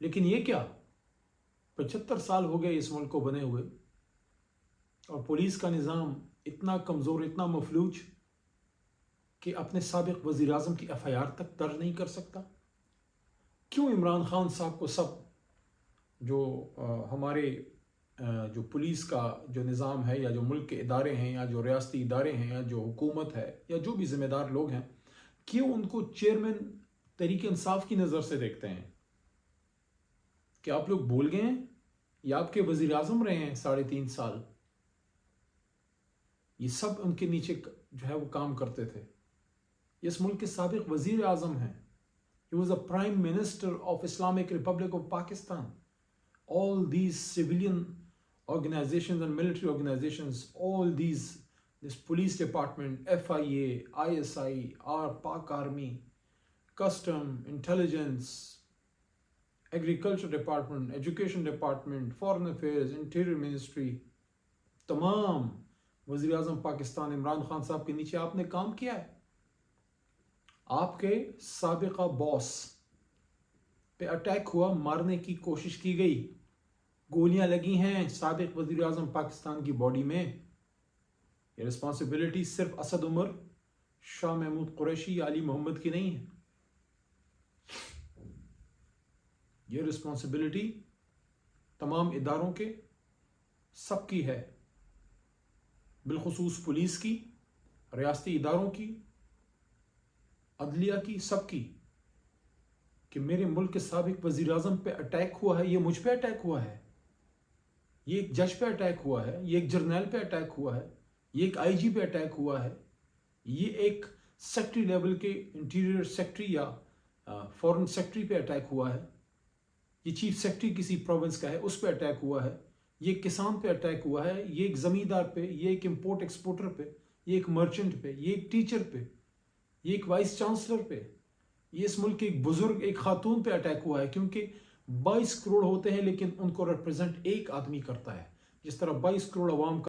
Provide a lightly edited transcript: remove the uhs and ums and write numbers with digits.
لیکن یہ کیا 75 سال ہو گئے اس ملک کو بنے ہوئے، اور پولیس کا نظام اتنا کمزور، اتنا مفلوج کہ اپنے سابق وزیر اعظم کی ایف آئی آر تک درج نہیں کر سکتا؟ کیوں عمران خان صاحب کو سب جو ہمارے جو پولیس کا جو نظام ہے، یا جو ملک کے ادارے ہیں، یا جو ریاستی ادارے ہیں، یا جو حکومت ہے، یا جو بھی ذمہ دار لوگ ہیں، کیوں ان کو چیئرمین تحریک انصاف کی نظر سے دیکھتے ہیں؟ کہ آپ لوگ بھول گئے ہیں؟ یا آپ کے وزیر اعظم رہے ہیں 3.5 سال؟ یہ سب ان کے نیچے جو ہے وہ کام کرتے تھے۔ یہ اس ملک کے سابق وزیر اعظم ہیں۔ He was the Prime Minister of Islamic Republic of Pakistan. All these civilian organizations and military organizations, all this police department, FIA, ISI, Pak Army, Custom, Intelligence, Agriculture Department, Education Department, Foreign Affairs, Interior Ministry، تمام وزیر اعظم پاکستان عمران خان صاحب کے نیچے آپ نے کام کیا ہے۔ آپ کے سابقہ باس پہ اٹیک ہوا، مارنے کی کوشش کی گئی، گولیاں لگی ہیں سابق وزیر اعظم پاکستان کی باڈی میں۔ یہ رسپانسبلٹی صرف اسد عمر، شاہ محمود قریشی یا علی محمد کی نہیں ہے، یہ رسپانسبلٹی تمام اداروں کے سب کی ہے، بالخصوص پولیس کی، ریاستی اداروں کی، عدلیہ کی، سب کی، کہ میرے ملک کے سابق وزیر اعظم پہ اٹیک ہوا ہے۔ یہ مجھ پہ اٹیک ہوا ہے، یہ ایک جج پہ اٹیک ہوا ہے، یہ ایک جرنیل پہ اٹیک ہوا ہے، یہ ایک آئی جی پہ اٹیک ہوا ہے، یہ ایک سیکٹری لیول کے انٹیریئر سیکٹری یا فورن سیکٹری پہ اٹیک ہوا ہے، یہ چیف سیکٹری کسی پروونس کا ہے، اس پہ اٹیک ہوا ہے، یہ ایک کسان پہ اٹیک ہوا ہے، یہ ایک زمیندار پہ، یہ ایک امپورٹ ایکسپورٹر پہ، یہ ایک مرچنٹ پہ، یہ ایک ٹیچر پہ، یہ ایک وائس چانسلر پہ، یہ اس ملک کے ایک بزرگ، ایک خاتون پہ اٹیک ہوا ہے، کیونکہ 22 کروڑ ہوتے ہیں لیکن ان کو ریپرزینٹ ایک آدمی کرتا ہے، جس طرح 22 کروڑ عوام کا